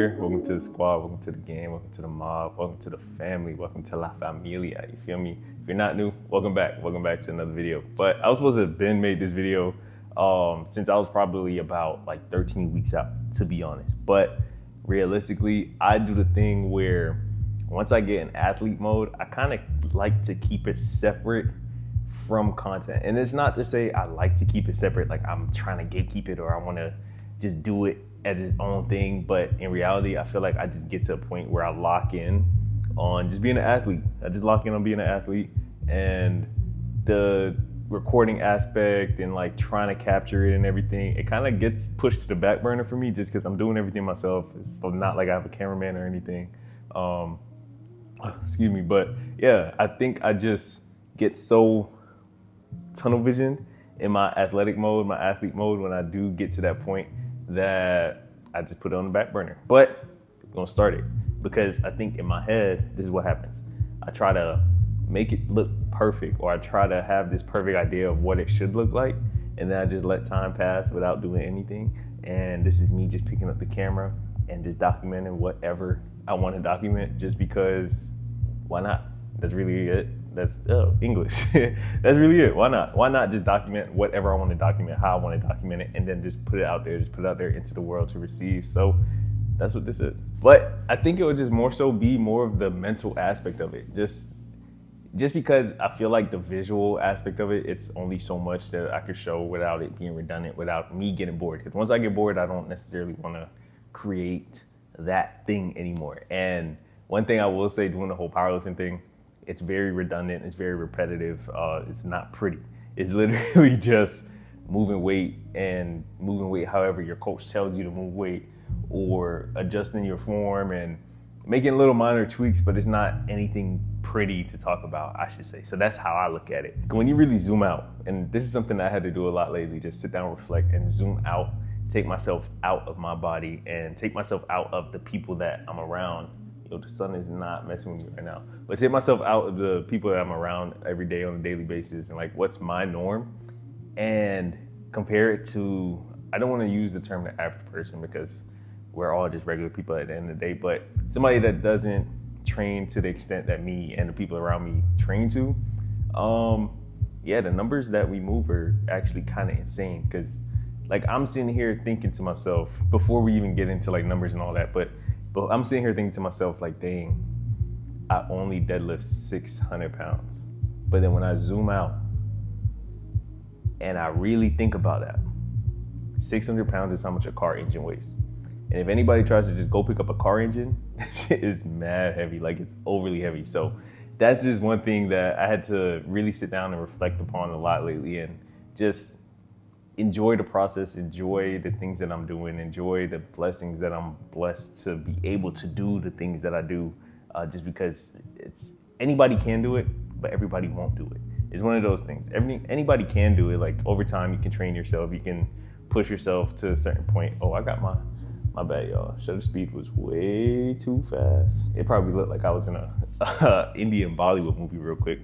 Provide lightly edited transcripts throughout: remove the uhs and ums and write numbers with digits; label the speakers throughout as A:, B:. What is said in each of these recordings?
A: here, welcome to the squad, welcome to the game, welcome to the mob, welcome to the family, welcome to La Familia, you feel me? If you're not new, welcome back to another video. But I was supposed to have been made this video since I was probably about like 13 weeks out, to be honest. But realistically, I do the thing where once I get in athlete mode, I kind of like to keep it separate from content. And it's not to say I like to keep it separate, like I'm trying to gatekeep it or I want to just do it as its own thing. But in reality, I feel like I just get to a point where I lock in on just being an athlete. I just lock in on being an athlete, and the recording aspect and like trying to capture it and everything, it kind of gets pushed to the back burner for me just because I'm doing everything myself. It's not like I have a cameraman or anything. Excuse me. But yeah, I think I just get so tunnel visioned in my athletic mode, my athlete mode, when I do get to that point, that I just put it on the back burner. But I'm gonna start it because I think in my head, this is what happens. I try to make it look perfect, or I try to have this perfect idea of what it should look like, and then I just let time pass without doing anything. And this is me just picking up the camera and just documenting whatever I want to document, just because why not? That's really it. That's English. That's really it. Why not? Why not just document whatever I want to document, how I want to document it, and then just put it out there, into the world to receive. So that's what this is. But I think it would just more so be more of the mental aspect of it. Just because I feel like the visual aspect of it, it's only so much that I could show without it being redundant, without me getting bored. Because once I get bored, I don't necessarily want to create that thing anymore. And one thing I will say, doing the whole powerlifting thing, it's very redundant, it's very repetitive, it's not pretty. It's literally just moving weight however your coach tells you to move weight, or adjusting your form and making little minor tweaks, but it's not anything pretty to talk about, I should say. So that's how I look at it. When you really zoom out, and this is something I had to do a lot lately, just sit down, reflect, and zoom out, take myself out of my body and take myself out of the people that I'm around. The sun is not messing with me right now, but take myself out of the people that I'm around every day on a daily basis, and like, what's my norm, and compare it to, I don't want to use the term the average person because we're all just regular people at the end of the day, but somebody that doesn't train to the extent that me and the people around me train to, yeah, the numbers that we move are actually kind of insane. Because like, I'm sitting here thinking to myself, before we even get into like numbers and all that, but I'm sitting here thinking to myself, like, dang, I only deadlift 600 pounds. But then when I zoom out and I really think about that, 600 pounds is how much a car engine weighs. And if anybody tries to just go pick up a car engine, shit is mad heavy, like it's overly heavy. So that's just one thing that I had to really sit down and reflect upon a lot lately, and just enjoy the process, enjoy the things that I'm doing, enjoy the blessings that I'm blessed to be able to do the things that I do, just because anybody can do it, but everybody won't do it. It's one of those things. Anybody can do it. Like, over time, you can train yourself, you can push yourself to a certain point. Oh, I got my bad, y'all. Shutter speed was way too fast. It probably looked like I was in a Indian Bollywood movie real quick,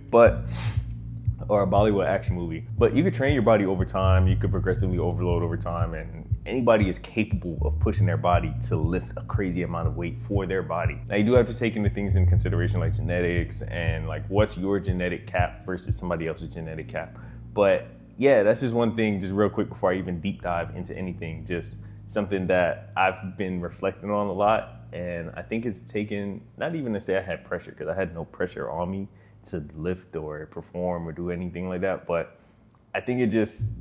A: or a Bollywood action movie. But you could train your body over time, you could progressively overload over time, and anybody is capable of pushing their body to lift a crazy amount of weight for their body. Now, you do have to take into things in consideration, like genetics and like what's your genetic cap versus somebody else's genetic cap. But yeah, that's just one thing, just real quick before I even deep dive into anything, just something that I've been reflecting on a lot. And I think it's taken, not even to say I had pressure, because I had no pressure on me to lift or perform or do anything like that, but I think it just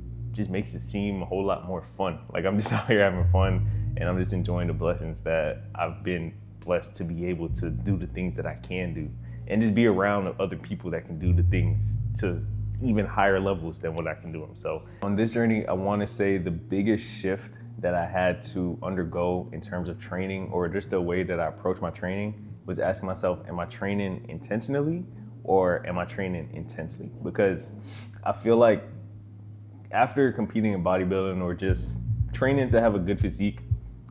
A: makes it seem a whole lot more fun. Like, I'm just out here having fun, and I'm just enjoying the blessings that I've been blessed to be able to do the things that I can do, and just be around other people that can do the things to even higher levels than what I can do them. So on this journey, I want to say the biggest shift that I had to undergo in terms of training, or just the way that I approach my training, was asking myself, am I training intentionally or am I training intensely? Because I feel like after competing in bodybuilding, or just training to have a good physique,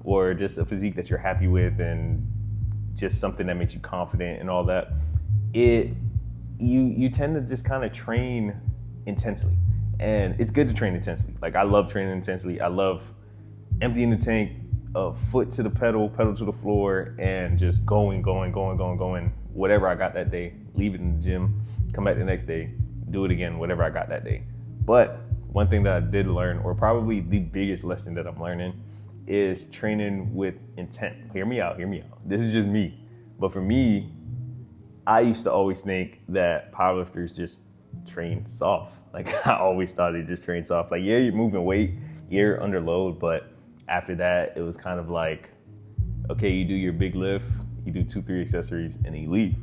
A: or just a physique that you're happy with and just something that makes you confident and all that, you tend to just kind of train intensely. And it's good to train intensely. Like, I love training intensely. I love emptying the tank, foot to the pedal to the floor, and just going, whatever I got that day, leave it in the gym, come back the next day, do it again, whatever I got that day. But one thing that I did learn, or probably the biggest lesson that I'm learning, is training with intent. Hear me out. This is just me. But for me, I used to always think that powerlifters just train soft. Like, I always thought they just train soft. Like, yeah, you're moving weight, you're under load, but after that, it was kind of like, okay, you do your big lift, you do 2-3 accessories, and then you leave.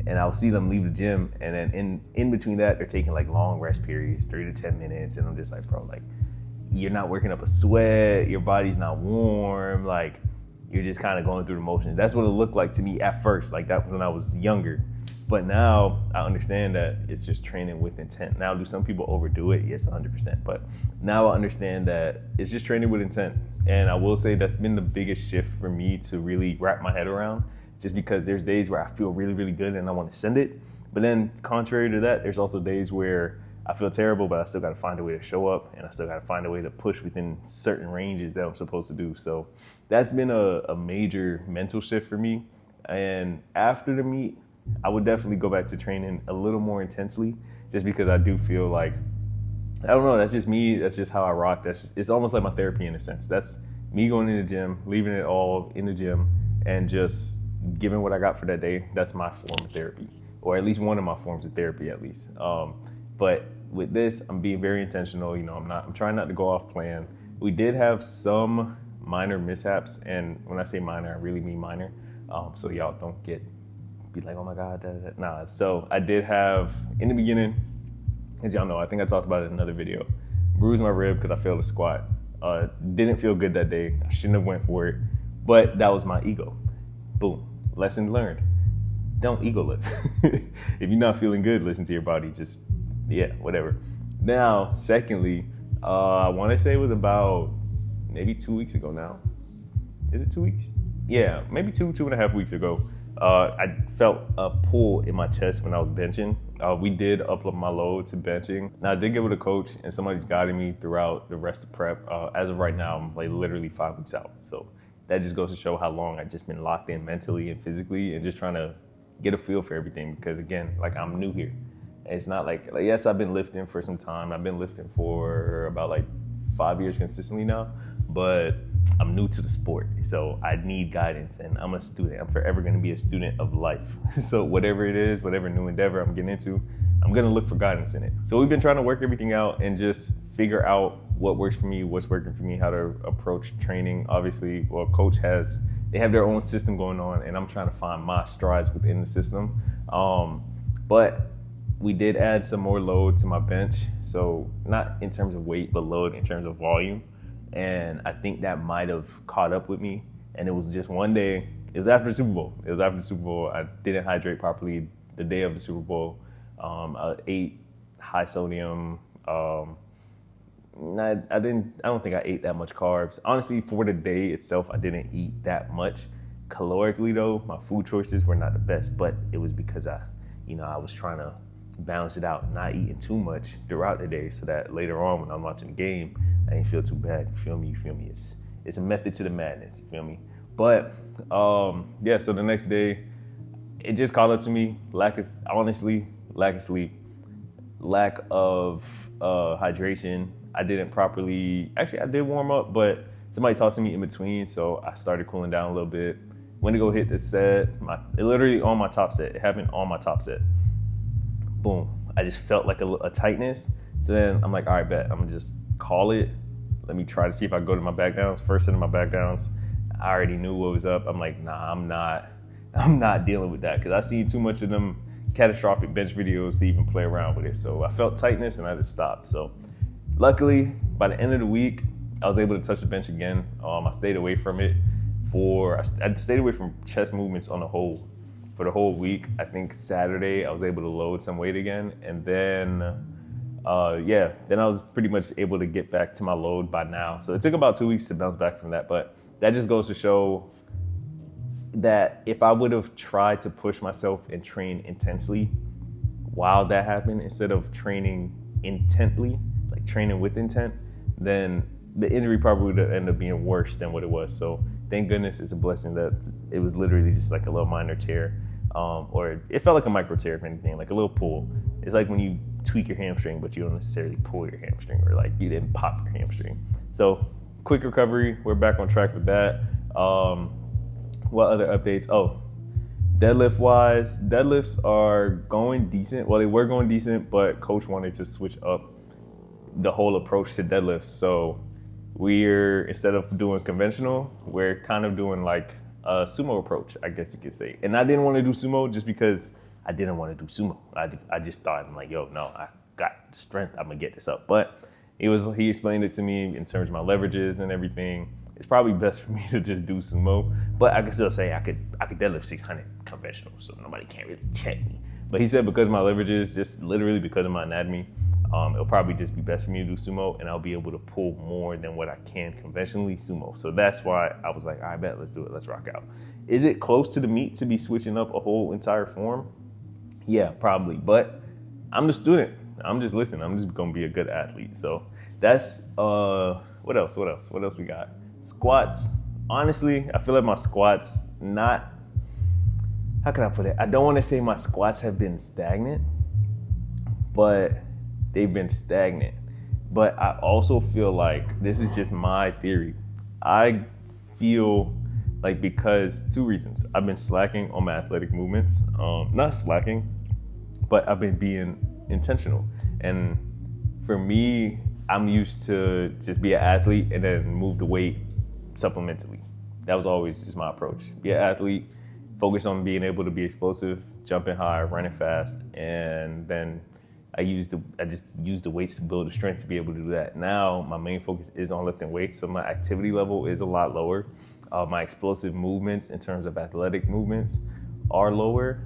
A: And I'll see them leave the gym, and then in between that, they're taking like long rest periods, 3 to 10 minutes, and I'm just like, bro, like, you're not working up a sweat, your body's not warm, like, you're just kind of going through the motions. That's what it looked like to me at first, like that when I was younger. But now I understand that it's just training with intent. Now, do some people overdo it? Yes, 100%. But now I understand that it's just training with intent. And I will say that's been the biggest shift for me to really wrap my head around, just because there's days where I feel really, really good and I want to send it. But then contrary to that, there's also days where I feel terrible, but I still got to find a way to show up, and I still got to find a way to push within certain ranges that I'm supposed to do. So that's been a major mental shift for me. And after the meet, I would definitely go back to training a little more intensely, just because I do feel like, I don't know, that's just me. That's just how I rock. It's almost like my therapy in a sense. That's me going in the gym, leaving it all in the gym, and just giving what I got for that day. That's my form of therapy, or at least one of my forms of therapy, at least. But with this, I'm being very intentional. You know, I'm trying not to go off plan. We did have some minor mishaps, and when I say minor, I really mean minor. So y'all don't be like, oh my God, nah. So I did have, in the beginning, as y'all know, I think I talked about it in another video, bruised my rib because I failed a squat. Didn't feel good that day. I shouldn't have went for it, but that was my ego. Boom, lesson learned. Don't ego lift. If you're not feeling good, listen to your body. Just, yeah, whatever. Now, secondly, I want to say it was about maybe 2 weeks ago now. Is it 2 weeks? Yeah, maybe 2.5 weeks ago. I felt a pull in my chest when I was benching. We did up my load to benching. Now, I did get with a coach, and somebody's guiding me throughout the rest of prep. As of right now, I'm like literally 5 weeks out. So that just goes to show how long I've just been locked in mentally and physically, and just trying to get a feel for everything. Because again, like, I'm new here. It's not like, yes, I've been lifting for some time. I've been lifting for about like 5 years consistently now, but I'm new to the sport. So I need guidance, and I'm a student. I'm forever going to be a student of life. So whatever it is, whatever new endeavor I'm getting into, I'm going to look for guidance in it. So we've been trying to work everything out and just figure out what works for me, what's working for me, how to approach training. Obviously, well, coach they have their own system going on, and I'm trying to find my strides within the system. But we did add some more load to my bench. So not in terms of weight, but load in terms of volume. And I think that might have caught up with me. And it was just one day, it was after the Super Bowl. I didn't hydrate properly the day of the Super Bowl. I ate high sodium. I don't think I ate that much carbs. Honestly, for the day itself, I didn't eat that much. Calorically though, my food choices were not the best, but it was because I was trying to balance it out, not eating too much throughout the day, so that later on when I'm watching the game, I didn't feel too bad. You feel me? It's a method to the madness. You feel me? But yeah. So the next day, it just caught up to me. Lack of sleep, lack of hydration. I didn't properly. Actually, I did warm up, but somebody talked to me in between, so I started cooling down a little bit. Went to go hit the set. It literally on my top set. It happened on my top set. Boom. I just felt like a tightness. So then I'm like, all right, bet. I'm gonna just call it. Let me try to see if I go to my back downs. First set of my back downs, I already knew what was up. I'm like, nah, I'm not dealing with that, because I see too much of them catastrophic bench videos to even play around with it. So I felt tightness and I just stopped. So luckily, by the end of the week, I was able to touch the bench again. I stayed away from it I stayed away from chest movements for the whole week. I think Saturday I was able to load some weight again, and then then I was pretty much able to get back to my load by now. So it took about 2 weeks to bounce back from that, but that just goes to show that if I would have tried to push myself and train intensely while that happened, instead of training intently, like training with intent, then the injury probably would end up being worse than what it was. So thank goodness it's a blessing that it was literally just like a little minor tear, or it felt like a micro tear, if anything, like a little pull. It's like when you tweak your hamstring, but you don't necessarily pull your hamstring, or like you didn't pop your hamstring. So quick recovery. We're back on track with that. What other updates? Oh, deadlift wise, deadlifts are going decent. Well, they were going decent, but coach wanted to switch up the whole approach to deadlifts. So we're, instead of doing conventional, we're kind of doing like a sumo approach, I guess you could say. And I didn't want to do sumo just because I didn't want to do sumo. I just thought, I'm like, yo, no, I got strength, I'm gonna get this up. But he explained it to me in terms of my leverages and everything. It's probably best for me to just do sumo, but I can still say I could deadlift 600 conventional, so nobody can't really check me. But he said because of my leverages, just literally because of my anatomy, it'll probably just be best for me to do sumo, and I'll be able to pull more than what I can conventionally sumo. So that's why I was like, I bet, let's do it, let's rock out. Is it close to the meat to be switching up a whole entire form? Yeah, probably, but I'm the student. I'm just listening. I'm just gonna be a good athlete. So that's, what else we got? Squats. Honestly, I feel like my squats not, how can I put it? I don't want to say my squats have been stagnant, but they've been stagnant. But I also feel like, this is just my theory, I feel like, because two reasons. I've been slacking on my athletic movements. Not slacking, but I've been being intentional. And for me, I'm used to just be an athlete and then move the weight supplementally. That was always just my approach. Be an athlete, focus on being able to be explosive, jumping high, running fast, and then I just use the weights to build the strength to be able to do that. Now my main focus is on lifting weights, so my activity level is a lot lower. My explosive movements in terms of athletic movements are lower.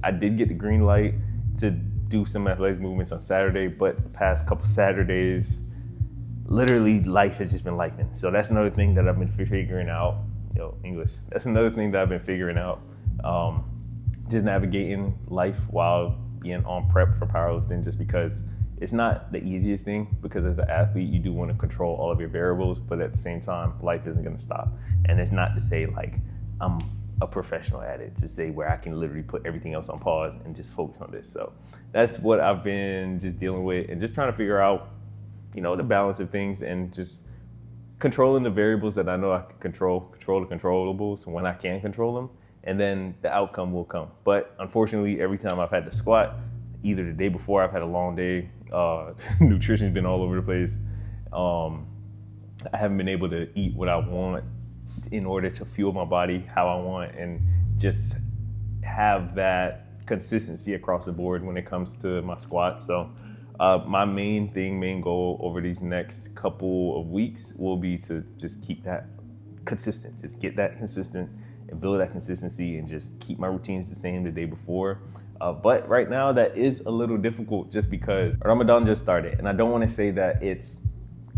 A: I did get the green light to do some athletic movements on Saturday, but the past couple Saturdays, literally life has just been lifing. So that's another thing that I've been figuring out. English. That's another thing that I've been figuring out. Just navigating life while being on prep for powerlifting, just because it's not the easiest thing, because as an athlete, you do want to control all of your variables, but at the same time, life isn't going to stop. And it's not to say like I'm a professional at it, to say where I can literally put everything else on pause and just focus on this. So that's what I've been just dealing with, and just trying to figure out, the balance of things, and just controlling the variables that I know I can control the controllables when I can control them, and then the outcome will come. But unfortunately, every time I've had to squat, either the day before I've had a long day, nutrition's been all over the place, I haven't been able to eat what I want in order to fuel my body how I want, and just have that consistency across the board when it comes to my squat. So my main goal over these next couple of weeks will be to just keep that consistent, just get that consistent and build that consistency, and just keep my routines the same the day before. But right now that is a little difficult, just because Ramadan just started, and I don't want to say that it's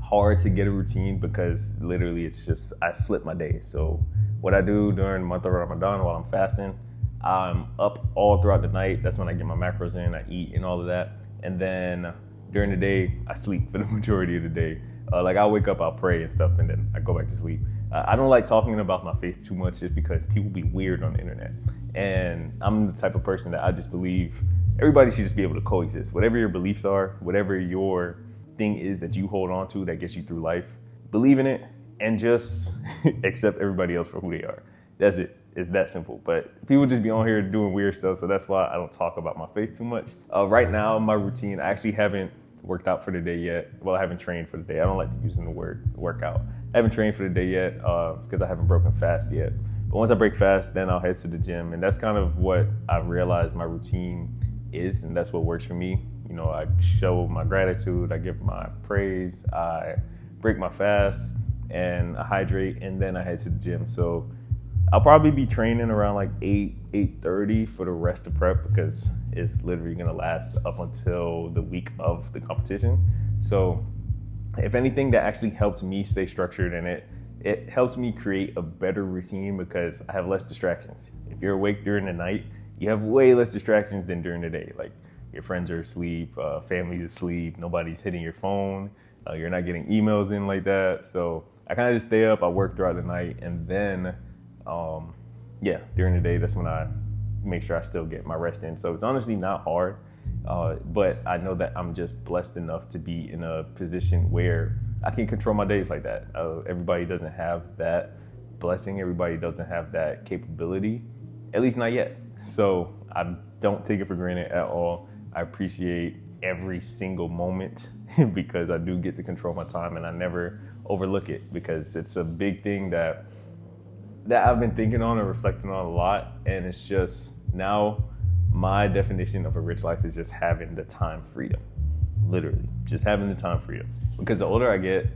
A: hard to get a routine, because literally it's just, I flip my day. So what I do during the month of Ramadan while I'm fasting, I'm up all throughout the night. That's when I get my macros in, I eat and all of that. And then during the day, I sleep for the majority of the day. Like I'll wake up, I'll pray and stuff, and then I go back to sleep. I don't like talking about my faith too much, just because people be weird on the internet. And I'm the type of person that I just believe everybody should just be able to coexist. Whatever your beliefs are, whatever your thing is that you hold on to that gets you through life, believe in it, and just accept everybody else for who they are. That's it. It's that simple. But people just be on here doing weird stuff, so that's why I don't talk about my faith too much. Right now, my routine, I actually haven't worked out for the day yet. Well, I haven't trained for the day. I don't like using the word workout. I haven't trained for the day yet because I haven't broken fast yet. But once I break fast, then I'll head to the gym. And that's kind of what I realized my routine is, and that's what works for me. I show my gratitude, I give my praise, I break my fast, and I hydrate, and then I head to the gym. So I'll probably be training around like 8:30 for the rest of prep, because it's literally gonna last up until the week of the competition. So if anything, that actually helps me stay structured, and it helps me create a better routine, because I have less distractions. If you're awake during the night, you have way less distractions than during the day. Like your friends are asleep, family's asleep, nobody's hitting your phone. You're not getting emails in like that. So I kind of just stay up. I work throughout the night, and then during the day, that's when I make sure I still get my rest in. So it's honestly not hard, but I know that I'm just blessed enough to be in a position where I can control my days like that. Everybody doesn't have that blessing. Everybody doesn't have that capability, at least not yet. So I don't take it for granted at all. I appreciate every single moment because I do get to control my time, and I never overlook it, because it's a big thing that I've been thinking on and reflecting on a lot. And it's just, now my definition of a rich life is just having the time freedom, literally just having the time freedom. Because the older I get,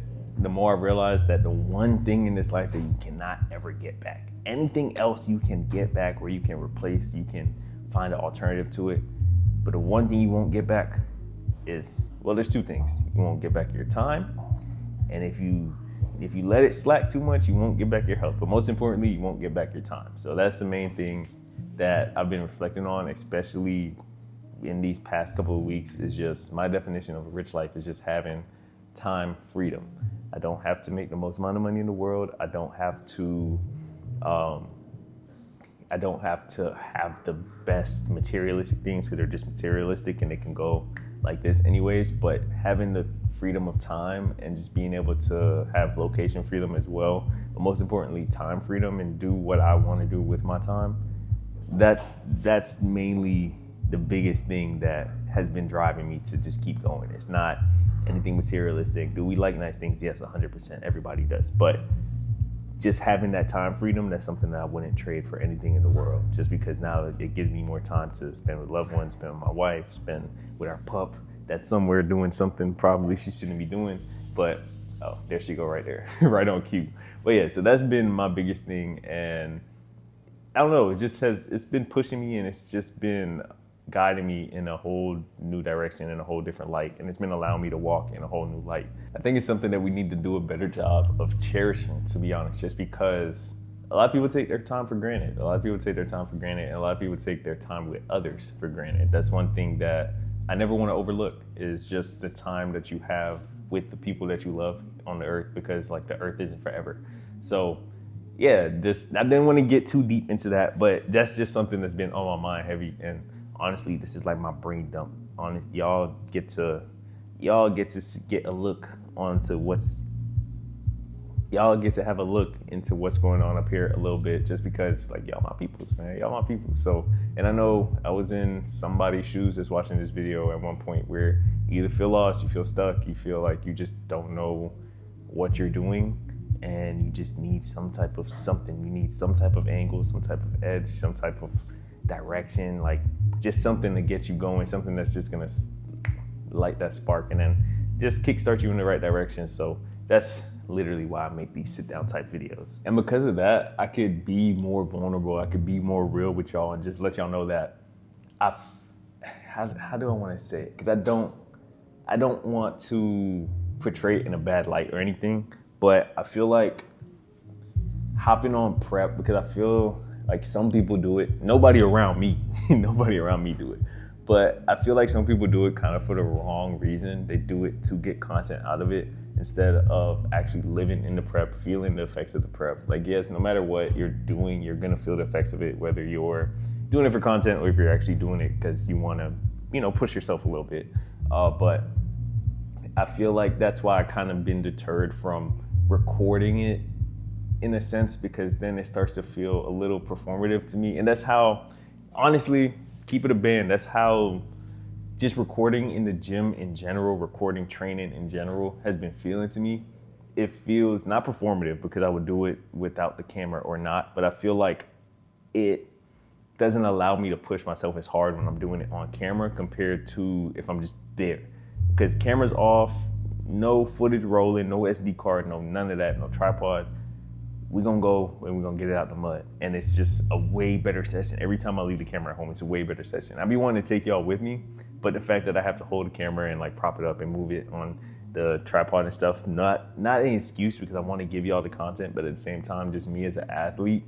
A: the more I realize that the one thing in this life that you cannot ever get back, anything else you can get back, or you can replace, you can find an alternative to it. But the one thing you won't get back is, well, there's two things. You won't get back your time. And if you let it slack too much, you won't get back your health. But most importantly, you won't get back your time. So that's the main thing that I've been reflecting on, especially in these past couple of weeks, is just my definition of a rich life is just having time freedom. I don't have to make the most amount of money in the world. I don't have to have the best materialistic things, because they're just materialistic and they can go like this anyways. But having the freedom of time and just being able to have location freedom as well, but most importantly, time freedom, and do what I want to do with my time. That's mainly the biggest thing that has been driving me to just keep going. It's not anything materialistic. Do we like nice things? Yes, 100%. Everybody does. But just having that time freedom, that's something that I wouldn't trade for anything in the world, just because now it gives me more time to spend with loved ones, spend with my wife, spend with our pup that's somewhere doing something probably she shouldn't be doing. But, oh, there she go right there, right on cue. But yeah, so that's been my biggest thing. And I don't know, it's been pushing me, and it's just been guiding me in a whole new direction, in a whole different light. And it's been allowing me to walk in a whole new light. I think it's something that we need to do a better job of cherishing, to be honest, just because a lot of people take their time for granted. And a lot of people take their time with others for granted. That's one thing that I never want to overlook, is just the time that you have with the people that you love on the earth, because like the earth isn't forever. So yeah, just, I didn't want to get too deep into that, but that's just something that's been on my mind heavy. And honestly, this is like my brain dump on it. Y'all get to get a look onto y'all get to have a look into what's going on up here a little bit, just because like y'all my peoples, man. Y'all my peoples. So, and I know I was in somebody's shoes that's watching this video at one point, where you either feel lost, you feel stuck, you feel like you just don't know what you're doing, and you just need some type of something. You need some type of angle, some type of edge, some type of direction, like just something to get you going, something that's just gonna light that spark and then just kickstart you in the right direction. So that's literally why I make these sit down type videos. And because of that, I could be more vulnerable. I could be more real with y'all and just let y'all know that how do I want to say it? Because I don't want to portray it in a bad light or anything, but I feel like hopping on prep, because I feel like some people do it. Nobody around me do it. But I feel like some people do it kind of for the wrong reason. They do it to get content out of it instead of actually living in the prep, feeling the effects of the prep. Like, yes, no matter what you're doing, you're gonna feel the effects of it, whether you're doing it for content or if you're actually doing it because you wanna, push yourself a little bit. But I feel like that's why I kind of been deterred from recording it in a sense, because then it starts to feel a little performative to me. And that's how, honestly, keep it a band, that's how just recording in the gym in general, recording training in general has been feeling to me. It feels not performative because I would do it without the camera or not, but I feel like it doesn't allow me to push myself as hard when I'm doing it on camera compared to if I'm just there. Because camera's off, no footage rolling, no SD card, no none of that, no tripod. We're gonna go and we're gonna get it out the mud. And it's just a way better session. Every time I leave the camera at home, it's a way better session. I be wanting to take y'all with me, but the fact that I have to hold the camera and like prop it up and move it on the tripod and stuff, not an excuse, because I want to give y'all the content, but at the same time, just me as an athlete,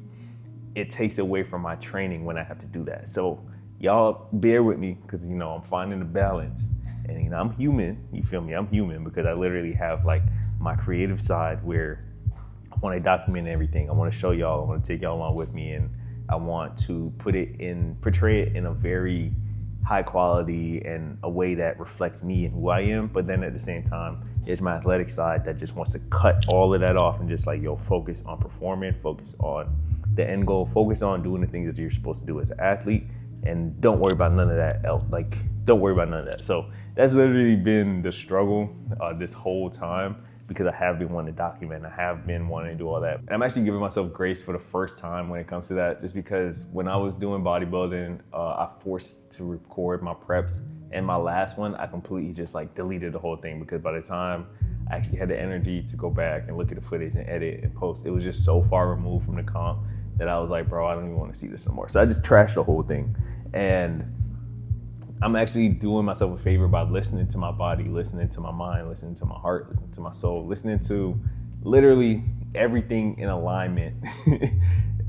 A: it takes away from my training when I have to do that. So y'all bear with me, because I'm finding the balance. And I'm human, you feel me? I'm human because I literally have like my creative side where I want to document everything. I want to show y'all, I want to take y'all along with me, and I want to portray it in a very high quality and a way that reflects me and who I am. But then at the same time, there's my athletic side that just wants to cut all of that off and just like, focus on performing, focus on the end goal, focus on doing the things that you're supposed to do as an athlete, and don't worry about none of that else. Like, don't worry about none of that. So that's literally been the struggle this whole time, because I have been wanting to document, I have been wanting to do all that. And I'm actually giving myself grace for the first time when it comes to that, just because when I was doing bodybuilding, I forced to record my preps, and my last one, I completely just like deleted the whole thing, because by the time I actually had the energy to go back and look at the footage and edit and post, it was just so far removed from the comp that I was like, bro, I don't even want to see this no more. So I just trashed the whole thing. And I'm actually doing myself a favor by listening to my body, listening to my mind, listening to my heart, listening to my soul, listening to literally everything in alignment.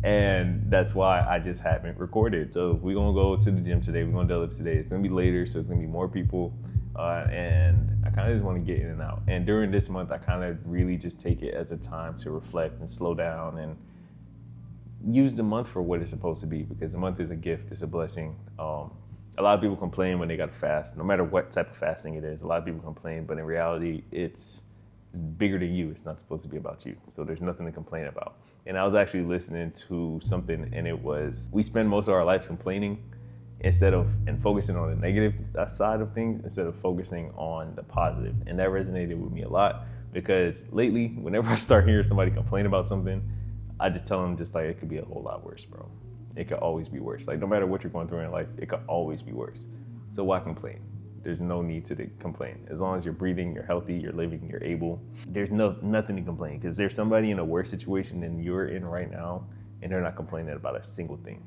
A: And that's why I just haven't recorded. So we're gonna go to the gym today, we're gonna deadlift today. It's gonna be later, so it's gonna be more people. And I kind of just want to get in and out. And during this month, I kind of really just take it as a time to reflect and slow down and use the month for what it's supposed to be, because the month is a gift, it's a blessing. A lot of people complain when they got to fast, no matter what type of fasting it is. A lot of people complain, but in reality, it's bigger than you. It's not supposed to be about you. So there's nothing to complain about. And I was actually listening to something, and it was, we spend most of our life complaining and focusing on the negative side of things instead of focusing on the positive. And that resonated with me a lot, because lately, whenever I start hearing somebody complain about something, I just tell them just like, it could be a whole lot worse, bro. It could always be worse. Like, no matter what you're going through in life, it could always be worse. So why complain? There's no need to complain. As long as you're breathing, you're healthy, you're living, you're able, there's nothing to complain, because there's somebody in a worse situation than you're in right now, and they're not complaining about a single thing.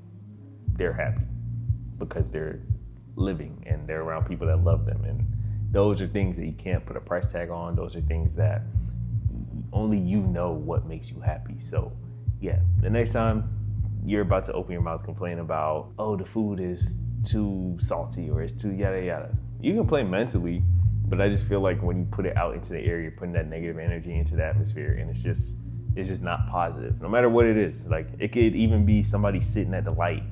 A: They're happy because they're living and they're around people that love them. And those are things that you can't put a price tag on. Those are things that only you know what makes you happy. So yeah, the next time you're about to open your mouth, complain about, oh, the food is too salty or it's too yada yada. You can complain mentally, but I just feel like when you put it out into the air, you're putting that negative energy into the atmosphere, and it's just not positive. No matter what it is, like it could even be somebody sitting at the light,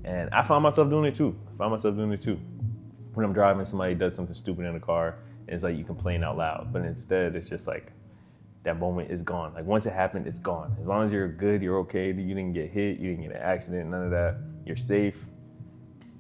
A: and I find myself doing it too. When I'm driving, somebody does something stupid in the car, and it's like you complain out loud, but instead it's just like, that moment is gone. Like once it happened, it's gone. As long as you're good, you're okay, you didn't get hit, you didn't get an accident, none of that, you're safe.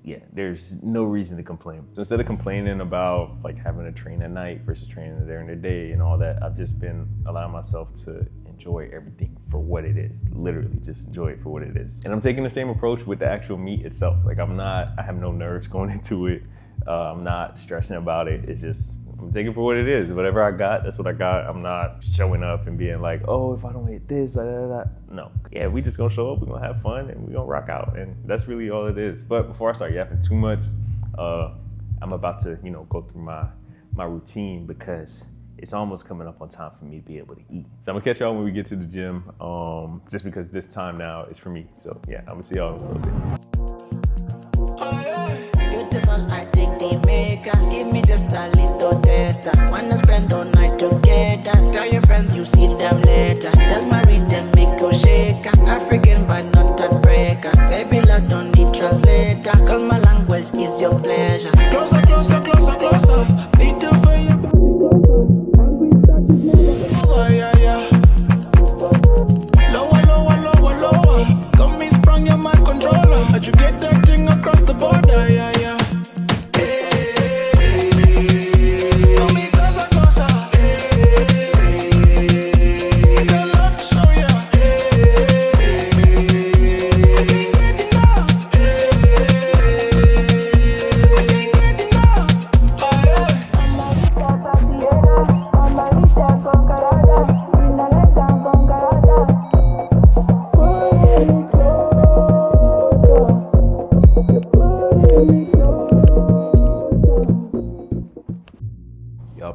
A: Yeah, there's no reason to complain. So instead of complaining about like having to train at night versus training during the day and all that, I've just been allowing myself to enjoy everything for what it is. Literally just enjoy it for what it is. And I'm taking the same approach with the actual meat itself. Like I have no nerves going into it. I'm not stressing about it. It's just, I'm taking it for what it is. Whatever I got, that's what I got. I'm not showing up and being like, oh, if I don't eat this, da, da, da. No. Yeah, we just gonna show up, we're gonna have fun, and we're gonna rock out. And that's really all it is. But before I start yapping too much, I'm about to, go through my routine, because it's almost coming up on time for me to be able to eat. So I'm gonna catch y'all when we get to the gym, just because this time now is for me. So yeah, I'm gonna see y'all in a little bit.
B: Give me just a little taster. Wanna spend all night together. Tell your friends you see them later. Just marry them, make you shake. African but not a breaker. Baby love don't need translator. Cause my language is your pleasure. Closer, closer, closer, closer. Need to feel your body closer. Oh yeah, yeah. Lower, lower, lower, lower. Got me sprung, you're my controller. How'd you get that thing across the border? Yeah, yeah.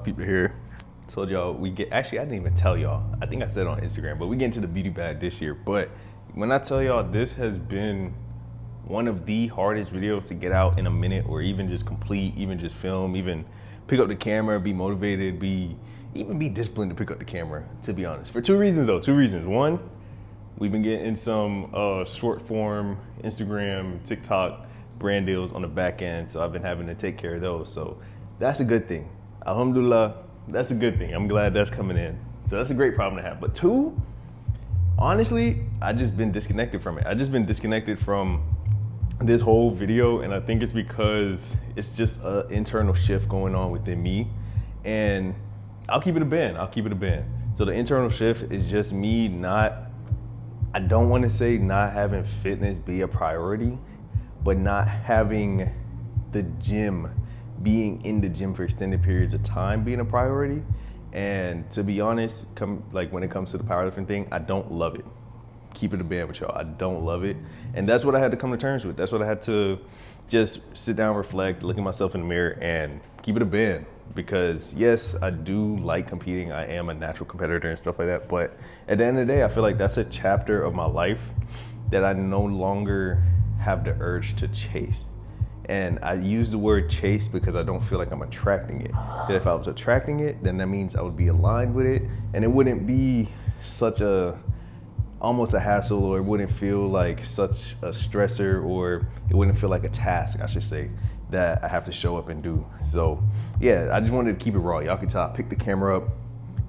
A: People here, told y'all actually I didn't even tell y'all, I think I said on Instagram, but we get into the beauty bag this year. But when I tell y'all, this has been one of the hardest videos to get out in a minute, or even just complete, even just film, even pick up the camera, be motivated, even be disciplined to pick up the camera, to be honest. For two reasons though, two reasons. One, we've been getting some short form Instagram, TikTok brand deals on the back end, so I've been having to take care of those. So that's a good thing. Alhamdulillah, that's a good thing. I'm glad that's coming in. So that's a great problem to have. But two, honestly, I just been disconnected from it. I just been disconnected from this whole video, and I think it's because it's just an internal shift going on within me. And I'll keep it a band. So the internal shift is just me I don't want to say not having fitness be a priority, but not having the gym, being in the gym for extended periods of time being a priority. And to be honest, when it comes to the powerlifting thing, I don't love it. Keep it a band with y'all. I don't love it. And that's what I had to come to terms with. That's what I had to just sit down, reflect, look at myself in the mirror and keep it a band. Because yes, I do like competing. I am a natural competitor and stuff like that. But at the end of the day, I feel like that's a chapter of my life that I no longer have the urge to chase. And I use the word chase because I don't feel like I'm attracting it. That if I was attracting it, then that means I would be aligned with it, and it wouldn't be almost a hassle, or it wouldn't feel like such a stressor, or it wouldn't feel like a task, I should say, that I have to show up and do. So yeah, I just wanted to keep it raw. Y'all can talk, pick the camera up,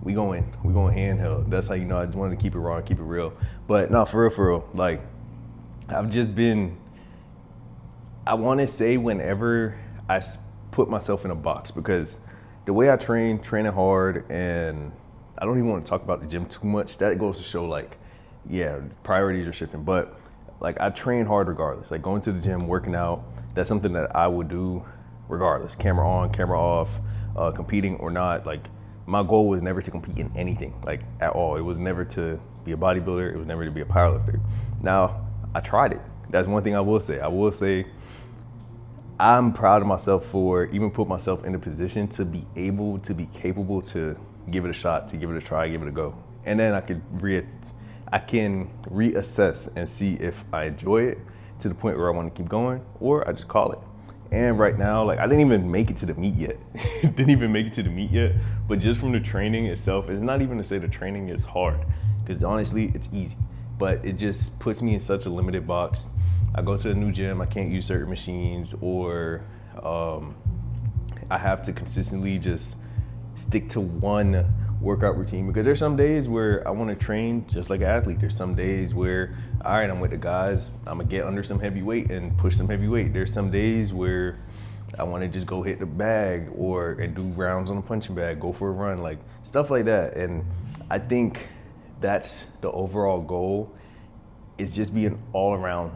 A: we going handheld. That's how you know I just wanted to keep it raw and keep it real. But no, for real, like I've just been, I want to say whenever I put myself in a box, because the way I training hard, and I don't even want to talk about the gym too much. That goes to show like, yeah, priorities are shifting. But like I train hard regardless. Like going to the gym, working out, that's something that I would do regardless. Camera on, camera off, competing or not. Like my goal was never to compete in anything, like at all. It was never to be a bodybuilder. It was never to be a powerlifter. Now I tried it. That's one thing I will say. I'm proud of myself for even put myself in a position to be able to be capable to give it a shot, to give it a try, give it a go. And then I can reassess and see if I enjoy it to the point where I want to keep going, or I just call it. And right now, like I didn't even make it to the meet yet. But just from the training itself, it's not even to say the training is hard, because honestly, it's easy. But it just puts me in such a limited box. I go to a new gym, I can't use certain machines, or I have to consistently just stick to one workout routine, because there's some days where I want to train just like an athlete. There's some days where, all right, I'm with the guys, I'm gonna get under some heavy weight and push some heavy weight. There's some days where I want to just go hit the bag and do rounds on the punching bag, go for a run, like stuff like that. And I think that's the overall goal, is just being all around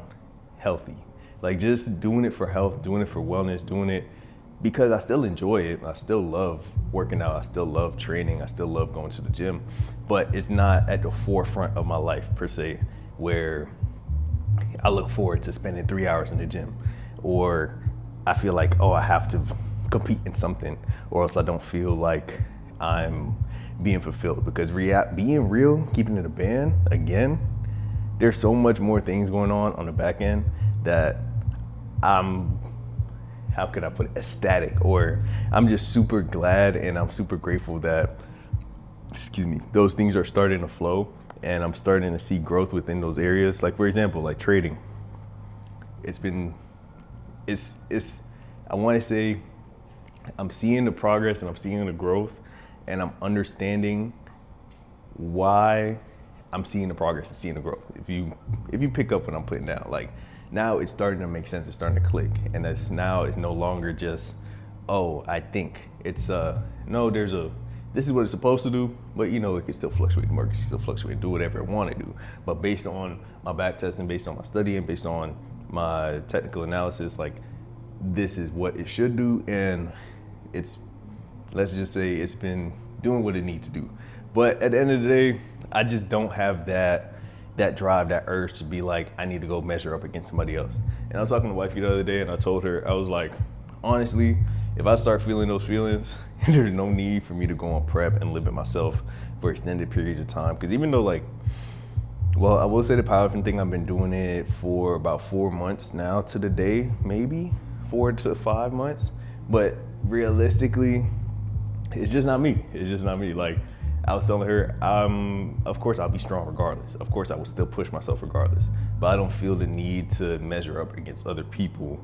A: healthy. Like just doing it for health, doing it for wellness, doing it because I still enjoy it. I still love working out. I still love training. I still love going to the gym, but it's not at the forefront of my life per se, where I look forward to spending 3 hours in the gym, or I feel like, oh, I have to compete in something, or else I don't feel like I'm being fulfilled. Because being real, keeping it a band, again, there's so much more things going on the back end that I'm, how could I put it, ecstatic, or I'm just super glad and I'm super grateful that, those things are starting to flow, and I'm starting to see growth within those areas. Like for example, like trading, I want to say I'm seeing the progress and I'm seeing the growth, and I'm understanding why I'm seeing the progress and seeing the growth. If you pick up what I'm putting down, like now it's starting to make sense. It's starting to click, and it's no longer just, oh, I think it's no. This is what it's supposed to do, but it can still fluctuate. The market can still fluctuate, do whatever it want to do. But based on my back testing, based on my studying, based on my technical analysis, like this is what it should do, and let's just say it's been doing what it needs to do. But at the end of the day, I just don't have that drive, that urge to be like, I need to go measure up against somebody else. And I was talking to wifey the other day, and I told her, I was like, honestly, if I start feeling those feelings, there's no need for me to go on prep and limit myself for extended periods of time. Because even though I will say the powerlifting thing, I've been doing it for about 4 months now to the day, maybe 4 to 5 months. But realistically, it's just not me. It's just not me. Like I was telling her, of course I'll be strong regardless. Of course I will still push myself regardless. But I don't feel the need to measure up against other people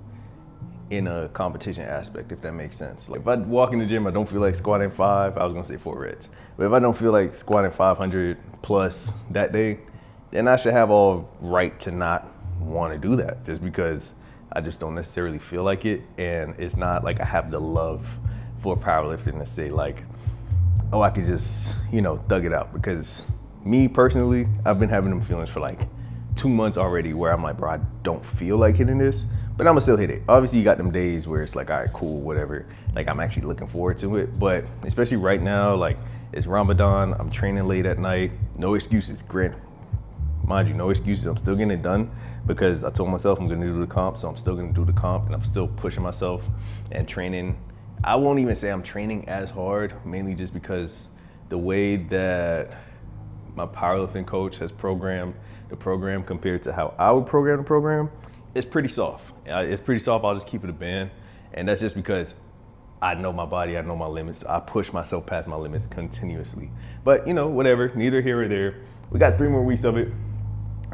A: in a competition aspect, if that makes sense. Like if I walk in the gym, I don't feel like squatting 5, I was gonna say 4 reps. But if I don't feel like squatting 500 plus that day, then I should have all right to not want to do that, just because I just don't necessarily feel like it. And it's not like I have the love for powerlifting to say like, oh, I could just, thug it out. Because me personally, I've been having them feelings for like 2 months already where I'm like, bro, I don't feel like hitting this, but I'm gonna still hit it. Obviously you got them days where it's like, all right, cool, whatever. Like I'm actually looking forward to it. But especially right now, like it's Ramadan, I'm training late at night, no excuses, granted. Mind you, no excuses, I'm still getting it done because I told myself I'm gonna do the comp, so I'm still gonna do the comp and I'm still pushing myself and training. I won't even say I'm training as hard, mainly just because the way that my powerlifting coach has programmed the program compared to how I would program the program, it's pretty soft. It's pretty soft, I'll just keep it a band. And that's just because I know my body, I know my limits. I push myself past my limits continuously. But whatever, neither here or there. We got 3 more weeks of it.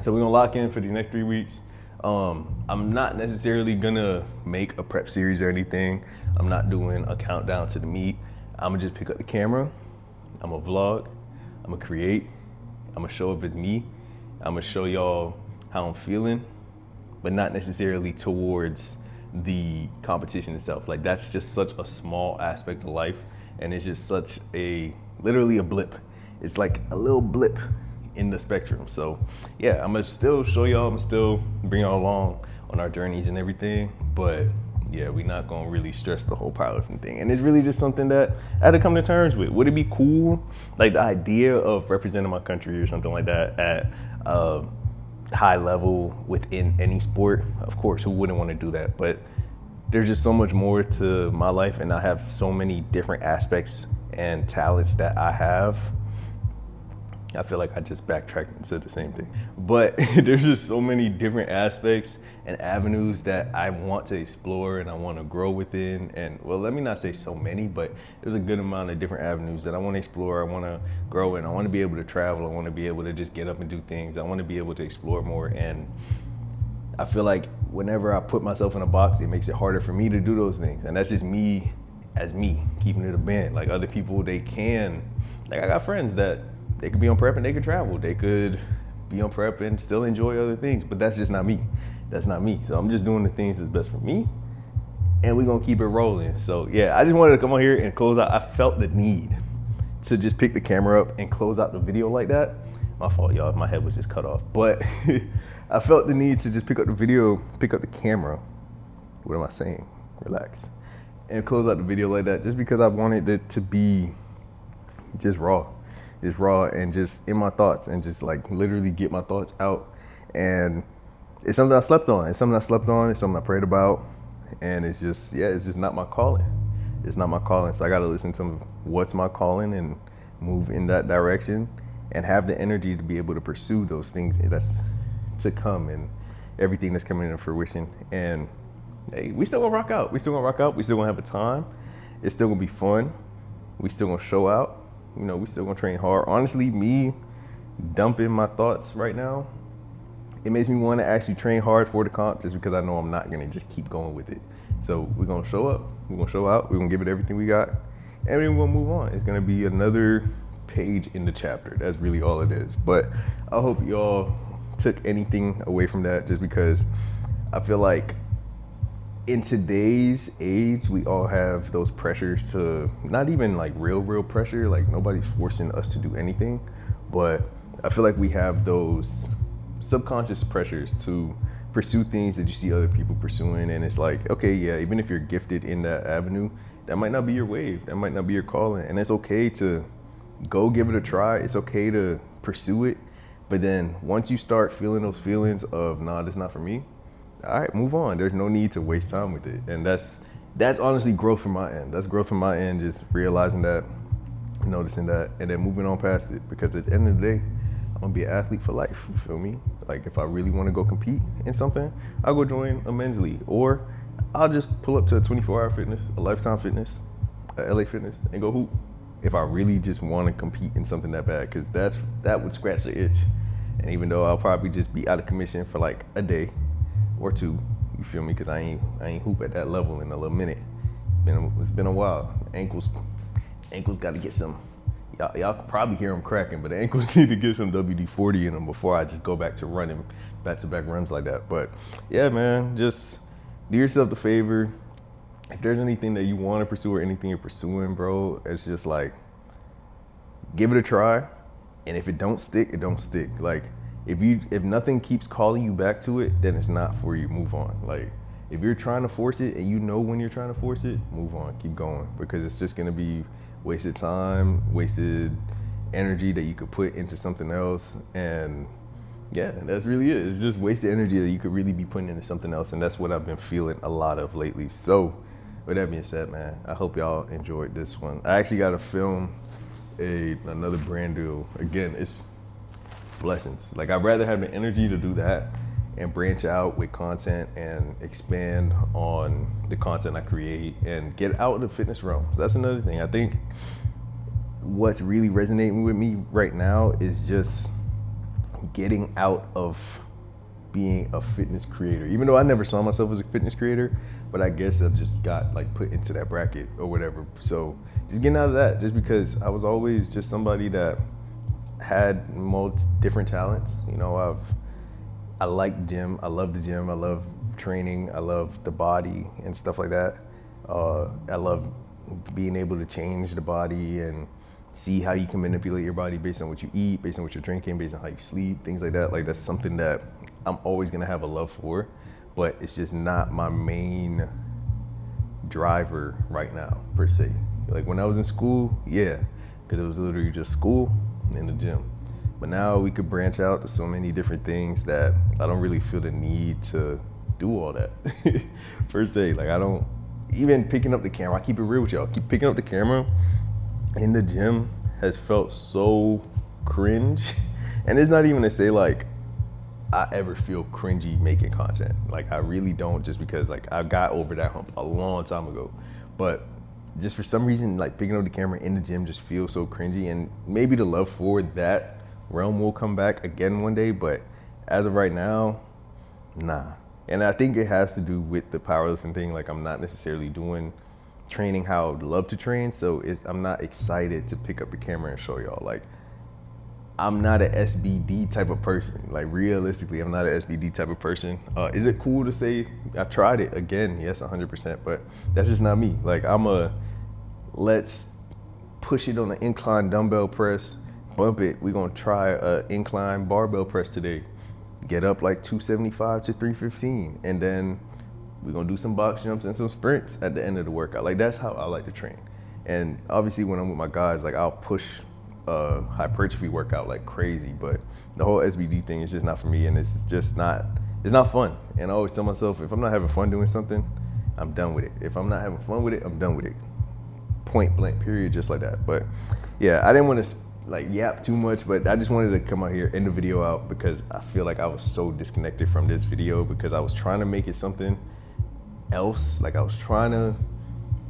A: So we're gonna lock in for these next 3 weeks. I'm not necessarily gonna make a prep series or anything. I'm not doing a countdown to the meet. I'm gonna just pick up the camera. I'm gonna vlog. I'm gonna create. I'm gonna show up as me. I'm gonna show y'all how I'm feeling, but not necessarily towards the competition itself. Like that's just such a small aspect of life, and it's just such literally a blip. It's like a little blip in the spectrum. So yeah, I'm gonna still show y'all, I'm still bring y'all along on our journeys and everything, but yeah, we're not gonna really stress the whole powerlifting thing. And it's really just something that I had to come to terms with. Would it be cool, like the idea of representing my country or something like that at a high level within any sport? Of course, who wouldn't want to do that? But there's just so much more to my life, and I have so many different aspects and talents that I have. I feel like I just backtracked and said the same thing. But there's just so many different aspects and avenues that I want to explore and I want to grow within. And well, let me not say so many, but there's a good amount of different avenues that I want to explore, I want to grow in. I want to be able to travel. I want to be able to just get up and do things. I want to be able to explore more. And I feel like whenever I put myself in a box, it makes it harder for me to do those things. And that's just me as me, keeping it a band. Like other people, they can, like I got friends that they could be on prep and they could travel. They could be on prep and still enjoy other things, but that's just not me. That's not me. So I'm just doing the things that's best for me, and we're gonna keep it rolling. So yeah, I just wanted to come on here and close out. I felt the need to just pick the camera up and close out the video like that. My fault, y'all, if my head was just cut off. But I felt the need to just pick up the video, pick up the camera. What am I saying? Relax. And close out the video like that, just because I wanted it to be just raw. Just raw and just in my thoughts, and just like literally get my thoughts out. And it's something I slept on. It's something I slept on. It's something I prayed about. And it's just, yeah, it's just not my calling. It's not my calling. So I got to listen to what's my calling and move in that direction and have the energy to be able to pursue those things that's to come and everything that's coming into fruition. And hey, we still gonna rock out. We still gonna rock out. We still gonna have a time. It's still gonna be fun. We still gonna show out. We still gonna train hard. Honestly, me dumping my thoughts right now, it makes me want to actually train hard for the comp, just because I know I'm not gonna just keep going with it. So we're gonna show up, we're gonna show out, we're gonna give it everything we got, and then we'll move on. It's gonna be another page in the chapter. That's really all it is. But I hope y'all took anything away from that, just because I feel like in today's age, we all have those pressures to, not even like real pressure, like nobody's forcing us to do anything, but I feel like we have those subconscious pressures to pursue things that you see other people pursuing. And it's like, okay, yeah, even if you're gifted in that avenue, that might not be your wave, that might not be your calling. And it's okay to go give it a try. It's okay to pursue it. But then once you start feeling those feelings of, nah, this not for me, all right, move on. There's no need to waste time with it. And that's honestly growth from my end. That's growth from my end, just realizing that, noticing that, and then moving on past it. Because at the end of the day, I'm gonna be an athlete for life, you feel me? Like if I really wanna go compete in something, I'll go join a men's league, or I'll just pull up to a 24-hour fitness, a Lifetime Fitness, a LA Fitness, and go hoop. If I really just want to compete in something that bad, because that would scratch the itch. And even though I'll probably just be out of commission for like a day or two, you feel me? Because I ain't hoop at that level in a little minute. It's been a while. Ankles got to get some. Y'all could probably hear them cracking, but the ankles need to get some WD-40 in them before I just go back to running back-to-back runs like that. But yeah, man, just do yourself the favor. If there's anything that you want to pursue or anything you're pursuing, bro, it's just like, give it a try. And if it don't stick, it don't stick. Like, if nothing keeps calling you back to it, then it's not for you. Move on. Like, if you're trying to force it and you know when you're trying to force it, move on, keep going, because it's just gonna be wasted time, wasted energy that you could put into something else. And yeah, that's really it. It's just wasted energy that you could really be putting into something else. And that's what I've been feeling a lot of lately. So with that being said, man, I hope y'all enjoyed this one. I actually got to film another brand deal. Again, it's blessings. Like, I'd rather have the energy to do that and branch out with content and expand on the content I create and get out of the fitness realm. So that's another thing. I think what's really resonating with me right now is just getting out of being a fitness creator. Even though I never saw myself as a fitness creator, but I guess I just got like put into that bracket or whatever. So just getting out of that, just because I was always just somebody that had different talents. You know, I like gym. I love the gym. I love training. I love the body and stuff like that. I love being able to change the body and see how you can manipulate your body based on what you eat, based on what you're drinking, based on how you sleep, things like that. Like, that's something that I'm always gonna have a love for, but it's just not my main driver right now, per se. Like, when I was in school, yeah, because it was literally just school and the gym. But now we could branch out to so many different things that I don't really feel the need to do all that, per se. Like, I don't, even picking up the camera, I keep it real with y'all, keep picking up the camera in the gym has felt so cringe. And it's not even to say like I ever feel cringy making content. Like, I really don't, just because like I got over that hump a long time ago. But just for some reason, like, picking up the camera in the gym just feels so cringy. And maybe the love for that realm will come back again one day, but as of right now, nah. And I think it has to do with the powerlifting thing. Like, I'm not necessarily doing training how I would love to train, so I'm not excited to pick up the camera and show y'all. Like, I'm not an SBD type of person. Like, realistically, I'm not an SBD type of person. Is it cool to say I tried it again? Yes, 100%, but that's just not me. Like, let's push it on an incline dumbbell press, bump it. We're gonna try a incline barbell press today. Get up like 275 to 315, and then we're gonna do some box jumps and some sprints at the end of the workout. Like, that's how I like to train. And obviously when I'm with my guys, like, I'll push a hypertrophy workout like crazy, but the whole SBD thing is just not for me, and it's not fun. And I always tell myself, if I'm not having fun doing something, I'm done with it. If I'm not having fun with it, I'm done with it. Point blank, period, just like that. But yeah, I didn't want to like yap too much, but I just wanted to come out here, end the video out, because I feel like I was so disconnected from this video, because I was trying to make it something else. Like, I was trying to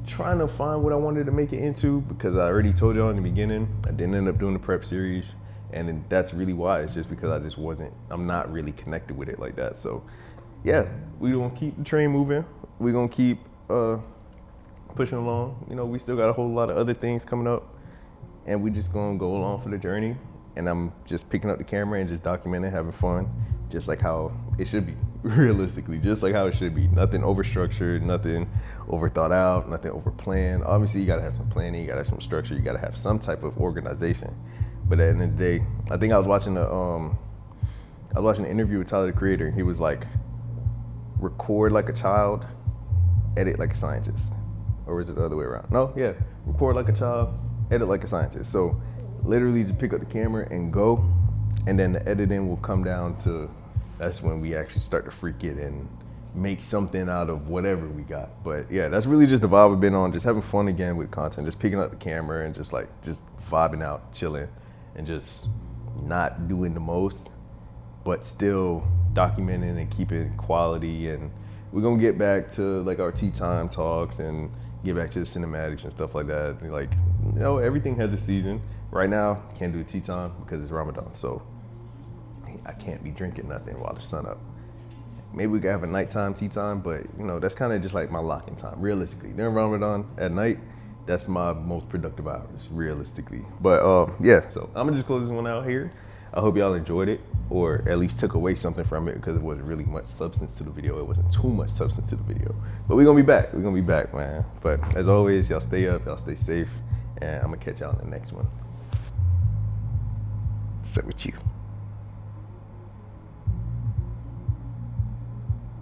A: find what I wanted to make it into, because I already told y'all in the beginning, I didn't end up doing the prep series, and that's really why. It's just because I'm not really connected with it like that. So yeah, we're gonna keep the train moving. We're gonna keep pushing along. You know, we still got a whole lot of other things coming up, and we just gonna go along for the journey. And I'm just picking up the camera and just documenting, having fun, just like how it should be. Realistically, just like how it should be. Nothing overstructured, nothing over thought out, nothing over planned. Obviously, you gotta have some planning, you gotta have some structure, you gotta have some type of organization. But at the end of the day, I think I was watching an interview with Tyler, the Creator, and he was like, record like a child, edit like a scientist. Or is it the other way around? No, yeah, record like a child, edit like a scientist. So literally just pick up the camera and go, and then the editing will come down to, that's when we actually start to freak it and make something out of whatever we got. But yeah, that's really just the vibe we've been on, just having fun again with content, just picking up the camera and just vibing out, chilling, and just not doing the most, but still documenting and keeping quality and we're gonna get back to like our tea time talks and get back to the cinematics and stuff like that. Like, you know, everything has a season. Right now, can't do a tea time because it's Ramadan, so I can't be drinking nothing while the sun up. Maybe we could have a nighttime tea time, but you know, that's kind of just like my locking time, realistically. During Ramadan at night, that's my most productive hours, realistically. But yeah, so I'm gonna just close this one out here. I hope y'all enjoyed it, or at least took away something from it, because it wasn't really much substance to the video. It wasn't too much substance to the video. But we're gonna be back. We're gonna be back, man. But as always, y'all stay up, y'all stay safe, and I'm gonna catch y'all in the next one. What's up with you?